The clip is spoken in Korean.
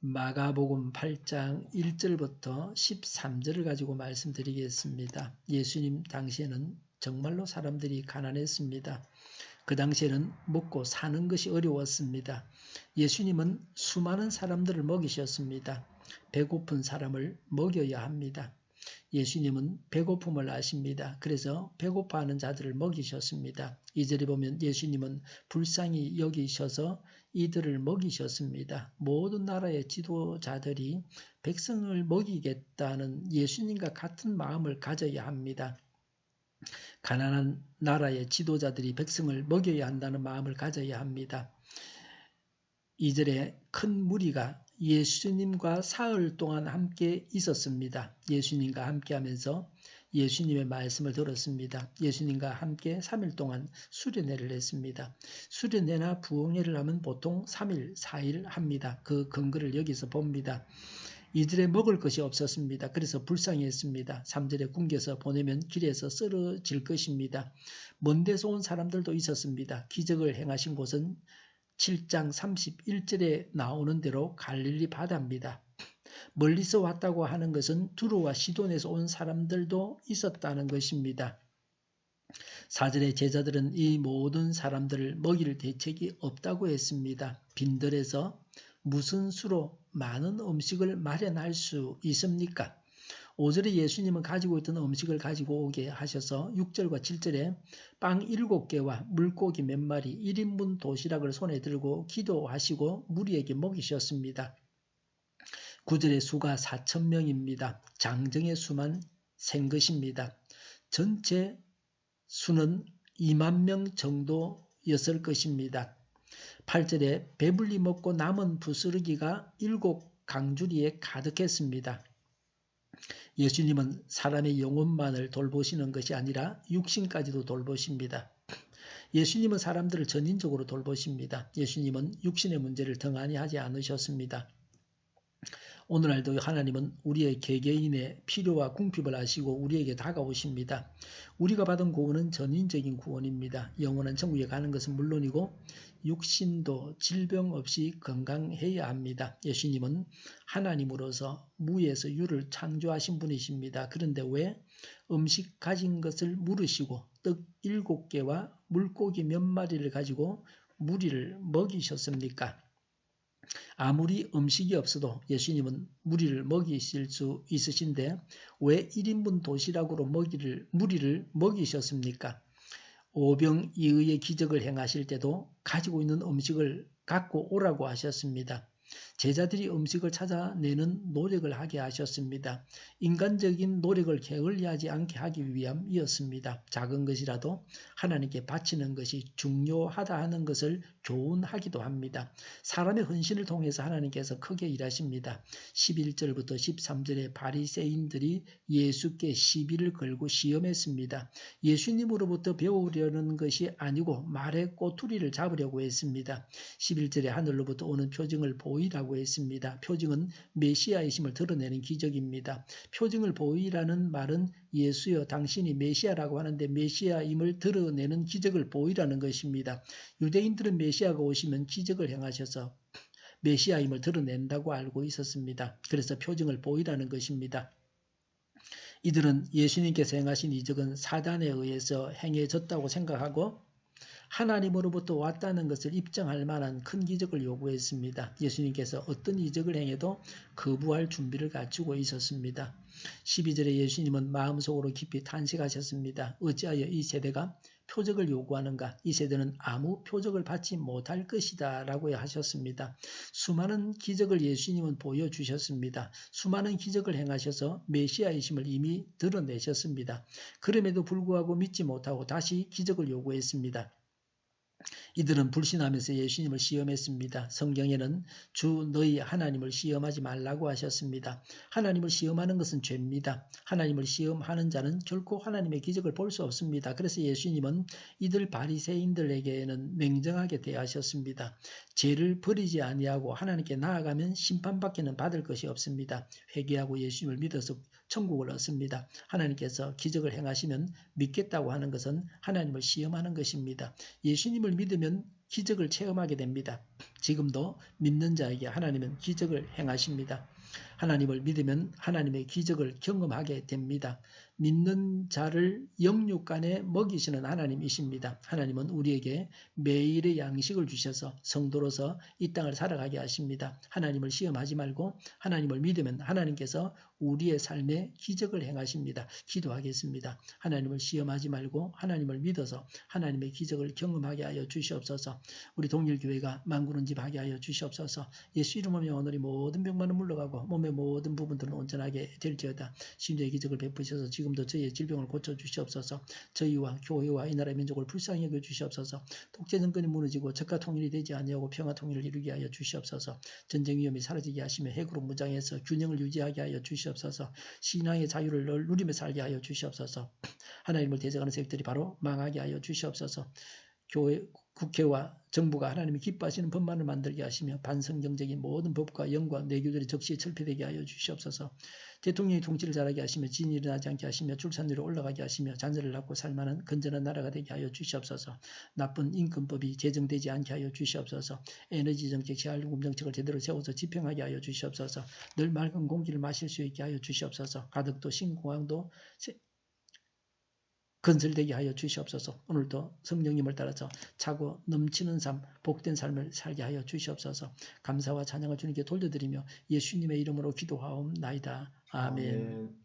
마가복음 8장 1절부터 13절을 가지고 말씀드리겠습니다. 예수님 당시에는 정말로 사람들이 가난했습니다. 그 당시에는 먹고 사는 것이 어려웠습니다. 예수님은 수많은 사람들을 먹이셨습니다. 배고픈 사람을 먹여야 합니다. 예수님은 배고픔을 아십니다. 그래서 배고파하는 자들을 먹이셨습니다. 2절에 보면 예수님은 불쌍히 여기셔서 이들을 먹이셨습니다. 모든 나라의 지도자들이 백성을 먹이겠다는 예수님과 같은 마음을 가져야 합니다. 가난한 나라의 지도자들이 백성을 먹여야 한다는 마음을 가져야 합니다. 2절에 큰 무리가 예수님과 사흘 동안 함께 있었습니다. 예수님과 함께 하면서 예수님의 말씀을 들었습니다. 예수님과 함께 3일 동안 수련회를 했습니다. 수련회나 부흥회를 하면 보통 3일, 4일 합니다. 그 근거를 여기서 봅니다. 이들의 먹을 것이 없었습니다. 그래서 불쌍했습니다. 3절에 굶겨서 보내면 길에서 쓰러질 것입니다. 먼 데서 온 사람들도 있었습니다. 기적을 행하신 곳은 7장 31절에 나오는 대로 갈릴리 바다입니다. 멀리서 왔다고 하는 것은 두로와 시돈에서 온 사람들도 있었다는 것입니다. 4절의 제자들은 이 모든 사람들을 먹일 대책이 없다고 했습니다. 빈들에서 무슨 수로 많은 음식을 마련할 수 있습니까? 5절에 예수님은 가지고 있던 음식을 가지고 오게 하셔서 6절과 7절에 빵 7개와 물고기 몇 마리 1인분 도시락을 손에 들고 기도하시고 무리에게 먹이셨습니다. 9절의 수가 4,000명입니다. 장정의 수만 센 것입니다. 전체 수는 2만 명 정도였을 것입니다. 8절에 배불리 먹고 남은 부스러기가 7강주리에 가득했습니다. 예수님은 사람의 영혼만을 돌보시는 것이 아니라 육신까지도 돌보십니다. 예수님은 사람들을 전인적으로 돌보십니다. 예수님은 육신의 문제를 등한히 하지 않으셨습니다. 오늘날도 하나님은 우리의 개개인의 필요와 궁핍을 아시고 우리에게 다가오십니다. 우리가 받은 구원은 전인적인 구원입니다. 영원한 천국에 가는 것은 물론이고 육신도 질병 없이 건강해야 합니다. 예수님은 하나님으로서 무에서 유를 창조하신 분이십니다. 그런데 왜 음식 가진 것을 물으시고 떡 7개와 물고기 몇 마리를 가지고 무리를 먹이셨습니까? 아무리 음식이 없어도 예수님은 무리를 먹이실 수 있으신데 왜 1인분 도시락으로 무리를 먹이셨습니까? 오병이의의 기적을 행하실 때도 가지고 있는 음식을 갖고 오라고 하셨습니다. 제자들이 음식을 찾아내는 노력을 하게 하셨습니다. 인간적인 노력을 게을리하지 않게 하기 위함이었습니다. 작은 것이라도 하나님께 바치는 것이 중요하다 하는 것을 교훈하기도 합니다. 사람의 헌신을 통해서 하나님께서 크게 일하십니다. 11절부터 13절에 바리새인들이 예수께 시비를 걸고 시험했습니다. 예수님으로부터 배우려는 것이 아니고 말의 꼬투리를 잡으려고 했습니다. 11절에 하늘로부터 오는 표징을 보이라고 했습니다. 표징은 메시아이심을 드러내는 기적입니다. 표징을 보이라는 말은 예수여 당신이 메시아라고 하는데 메시아임을 드러내는 기적을 보이라는 것입니다. 유대인들은 메시아가 오시면 기적을 행하셔서 메시아임을 드러낸다고 알고 있었습니다. 그래서 표징을 보이라는 것입니다. 이들은 예수님께서 행하신 이적은 사단에 의해서 행해졌다고 생각하고 하나님으로부터 왔다는 것을 입증할 만한 큰 기적을 요구했습니다. 예수님께서 어떤 이적을 행해도 거부할 준비를 갖추고 있었습니다. 12절에 예수님은 마음속으로 깊이 탄식하셨습니다. 어찌하여 이 세대가 표적을 요구하는가? 이 세대는 아무 표적을 받지 못할 것이다 라고 하셨습니다. 수많은 기적을 예수님은 보여주셨습니다. 수많은 기적을 행하셔서 메시아이심을 이미 드러내셨습니다. 그럼에도 불구하고 믿지 못하고 다시 기적을 요구했습니다. 이들은 불신하면서 예수님을 시험했습니다. 성경에는 주 너희 하나님을 시험하지 말라고 하셨습니다. 하나님을 시험하는 것은 죄입니다. 하나님을 시험하는 자는 결코 하나님의 기적을 볼 수 없습니다. 그래서 예수님은 이들 바리새인들에게는 냉정하게 대하셨습니다. 죄를 버리지 아니하고 하나님께 나아가면 심판밖에는 받을 것이 없습니다. 회개하고 예수님을 믿어서 천국을 얻습니다. 하나님께서 기적을 행하시면 믿겠다고 하는 것은 하나님을 시험하는 것입니다. 예수님을 믿으면 기적을 체험하게 됩니다. 지금도 믿는 자에게 하나님은 기적을 행하십니다. 하나님을 믿으면 하나님의 기적을 경험하게 됩니다. 믿는 자를 영육간에 먹이시는 하나님이십니다. 하나님은 우리에게 매일의 양식을 주셔서 성도로서 이 땅을 살아가게 하십니다. 하나님을 시험하지 말고 하나님을 믿으면 하나님께서 우리의 삶에 기적을 행하십니다. 기도하겠습니다. 하나님을 시험하지 말고 하나님을 믿어서 하나님의 기적을 경험하게 하여 주시옵소서. 우리 동일교회가 만구는집하게 하여 주시옵소서. 예수 이름으로 명하노니 모든 병만은 물러가고 몸의 모든 부분들은 온전하게 될지어다. 심지어 기적을 베푸셔서 지금도 저희의 질병을 고쳐주시옵소서. 저희와 교회와 이 나라의 민족을 불쌍히 여겨주시옵소서. 독재 정권이 무너지고 적가 통일이 되지 아니하고 평화 통일을 이루게 하여 주시옵소서. 전쟁 위험이 사라지게 하시며 핵으로 무장해서 균형을 유지하게 하여 주시옵소서. 신앙의 자유를 누리며 살게 하여 주시옵소서. 하나님을 대적하는 세력들이 바로 망하게 하여 주시옵소서. 교회, 국회와 정부가 하나님이 기뻐하시는 법만을 만들게 하시며 반성경적인 모든 법과 영과 내교들이 적시에 철폐되게 하여 주시옵소서. 대통령이 통치를 잘하게 하시며 진이 일어나지 않게 하시며 출산율이 올라가게 하시며 자녀를 낳고 살만한 건전한 나라가 되게 하여 주시옵소서. 나쁜 인권법이 제정되지 않게 하여 주시옵소서. 에너지 정책, 재활용금 정책을 제대로 세워서 집행하게 하여 주시옵소서. 늘 맑은 공기를 마실 수 있게 하여 주시옵소서. 가덕도 신공항도 건설되게 하여 주시옵소서. 오늘도 성령님을 따라서 차고 넘치는 삶, 복된 삶을 살게 하여 주시옵소서. 감사와 찬양을 주님께 돌려드리며 예수님의 이름으로 기도하옵나이다. 아멘.